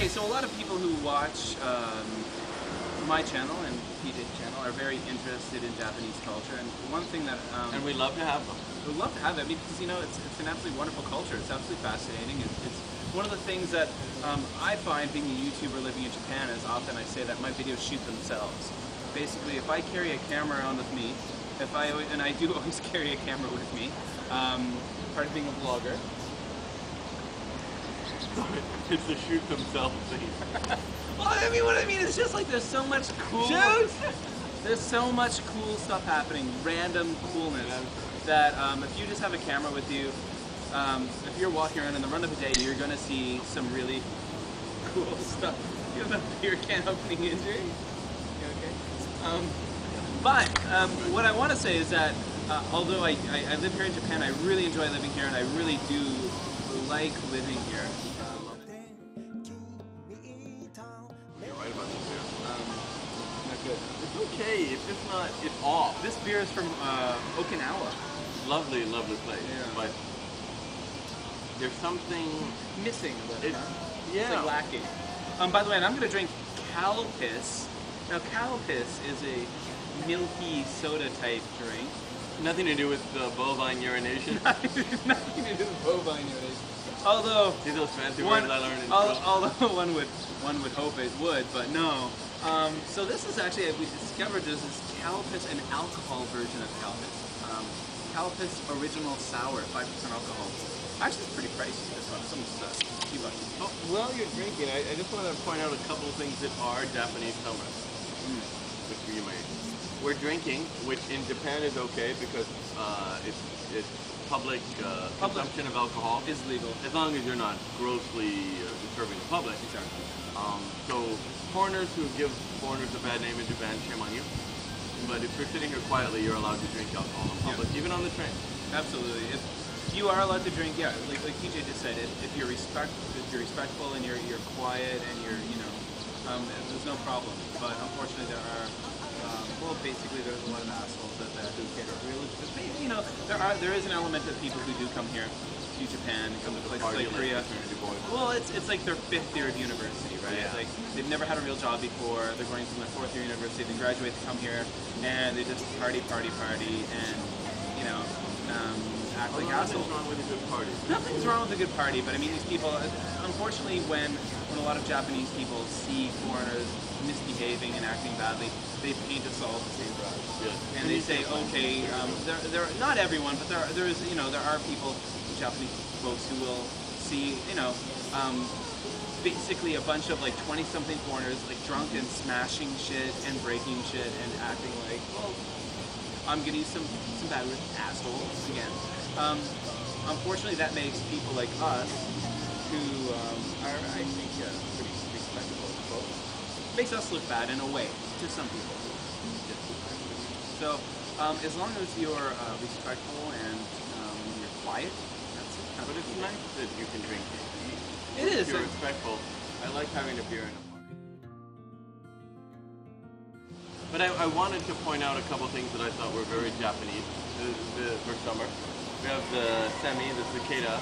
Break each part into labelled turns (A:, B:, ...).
A: Okay, so a lot of people who watch my channel and PJ's channel are very interested in Japanese culture, and one thing that
B: and we love to have them.
A: We'd love to have it because it's an absolutely wonderful culture. It's absolutely fascinating. It's one of the things that I find being a YouTuber living in Japan is often I say that my videos shoot themselves. Basically, if I carry a camera around with me, and I do always carry a camera with me, part of being a vlogger.
B: It's the shoot themselves thing.
A: Well, I mean, what I mean is just like there's so much cool.
B: Shoot!
A: There's so much cool stuff happening, random coolness, that if you just have a camera with you, if you're walking around in the run of the day, you're going to see some really cool stuff. You have a beer can opening injury? You okay? But what I want to say is that although I live here in Japan, I really enjoy living here, and I really do like living here.
B: You're right about this beer.
A: Not good.
B: It's okay. It's just not. It's off.
A: This beer is from Okinawa.
B: Lovely, lovely place.
A: Yeah.
B: But there's something
A: Missing a little.
B: It's,
A: It's like lacking. By the way, and I'm going to drink Calpis. Now, Calpis is a milky soda type drink.
B: Nothing to do with bovine urination.
A: Nothing to do with bovine urination. Although,
B: see those fancy words I learned in school?
A: although one would hope it would, but no. So this is actually, we discovered there's this Calpis, an alcohol version of Calpis. Calpis Original Sour, 5% alcohol. Actually, it's pretty pricey. This one, it's almost a few bucks.
B: Oh, while you're drinking, I just want to point out a couple of things that are Japanese summer, which you may. We're drinking, which in Japan is okay because it's public consumption of alcohol
A: is legal
B: as long as you're not grossly disturbing the public.
A: Exactly.
B: So foreigners who give foreigners a bad name in Japan, shame on you. But if you're sitting here quietly, you're allowed to drink alcohol in public, even on the train.
A: Absolutely. If you are allowed to drink, yeah, like TJ just said, if you're respectful and you're quiet and you're there's no problem. But unfortunately, there are. Well, basically, there's a lot of assholes that who care really. You know, there is an element of people who do come here to Japan, come to places like Korea. Well, it's like their 5th year of university, right?
B: Yeah.
A: Like they've never had a real job before. They're going from their 4th year university. They graduate, they come here, and they just party, and act like assholes.
B: Nothing's wrong with a good party.
A: Nothing's wrong with a good party, but I mean, these people, unfortunately, when a lot of Japanese people see foreigners misbehaving and acting badly, they paint us all the same brush.
B: Yeah.
A: And they say, okay, there not everyone, but there are people, Japanese folks, who will see, basically a bunch of like 20-something foreigners like drunk and smashing shit and breaking shit and acting like, well, I'm gonna use some bad words, assholes again. Unfortunately, that makes people like us, who are, I think, pretty respectable folks, makes us look bad in a way to some people. So, as long as you're respectful and you're quiet, that's it.
B: But it's nice that you can drink.
A: It is.
B: If you're respectful. I like having a beer in a party. But I wanted to point out a couple things that I thought were very Japanese for summer. We have the the cicada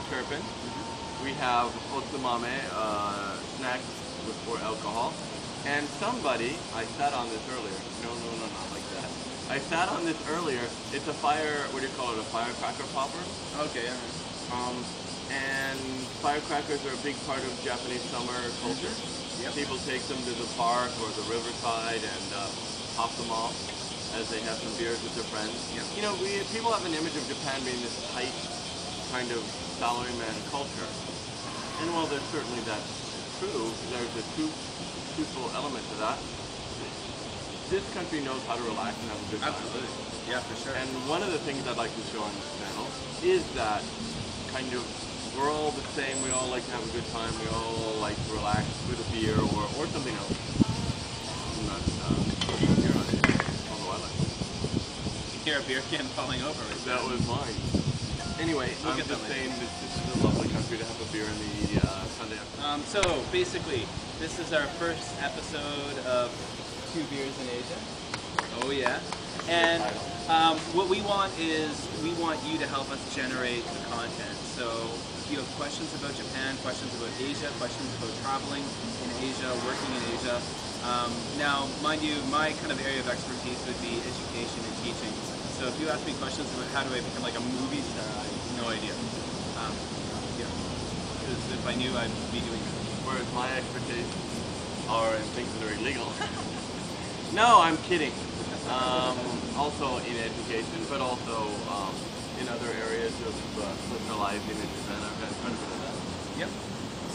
B: chirping. We have otsumame, snacks for alcohol. And somebody, I sat on this earlier. No, not like that. I sat on this earlier. It's a what do you call it? A firecracker popper.
A: Okay, yeah.
B: And firecrackers are a big part of Japanese summer culture.
A: Yep.
B: People take them to the park or the riverside and pop them off as they have some beers with their friends.
A: Yep.
B: You know, people have an image of Japan being this tight kind of salaryman culture. And while there's certainly that's true, there's a truthful element to that. This country knows how to relax and have a good time.
A: Absolutely. Yeah, for sure.
B: And one of the things I'd like to show on this channel is that kind of we're all the same. We all like to have a good time. We all like to relax with a beer or something else. I'm not here on it. Although I like it.
A: You hear a beer can falling over. Right?
B: That was mine. Anyway, I'm just saying that this is a lovely country to have a beer in the Sunday afternoon.
A: So basically, this is our first episode of Two Beers in Asia. Oh yeah. And what we want is, we want you to help us generate the content. So if you have questions about Japan, questions about Asia, questions about traveling in Asia, working in Asia. Now, mind you, my kind of area of expertise would be education and teaching. So if you ask me questions about how do I become like a movie star, I have no idea. Because if I knew, I'd be doing it.
B: Whereas my expertise are in things that are illegal. No, I'm kidding. Also in education, but also in other areas of socializing in Japan. I've done quite a bit of that.
A: Yep.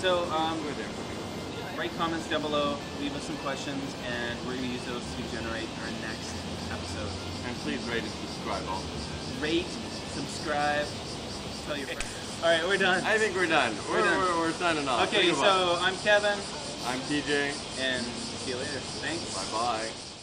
A: So write comments down below, leave us some questions, and we're going to use those to generate our next episode.
B: And please rate and subscribe also.
A: Rate, subscribe, tell your friends. Alright, we're done.
B: I think we're done. We're signing off.
A: Okay, so I'm Kevin.
B: I'm TJ.
A: And see you later. Thanks.
B: Bye-bye.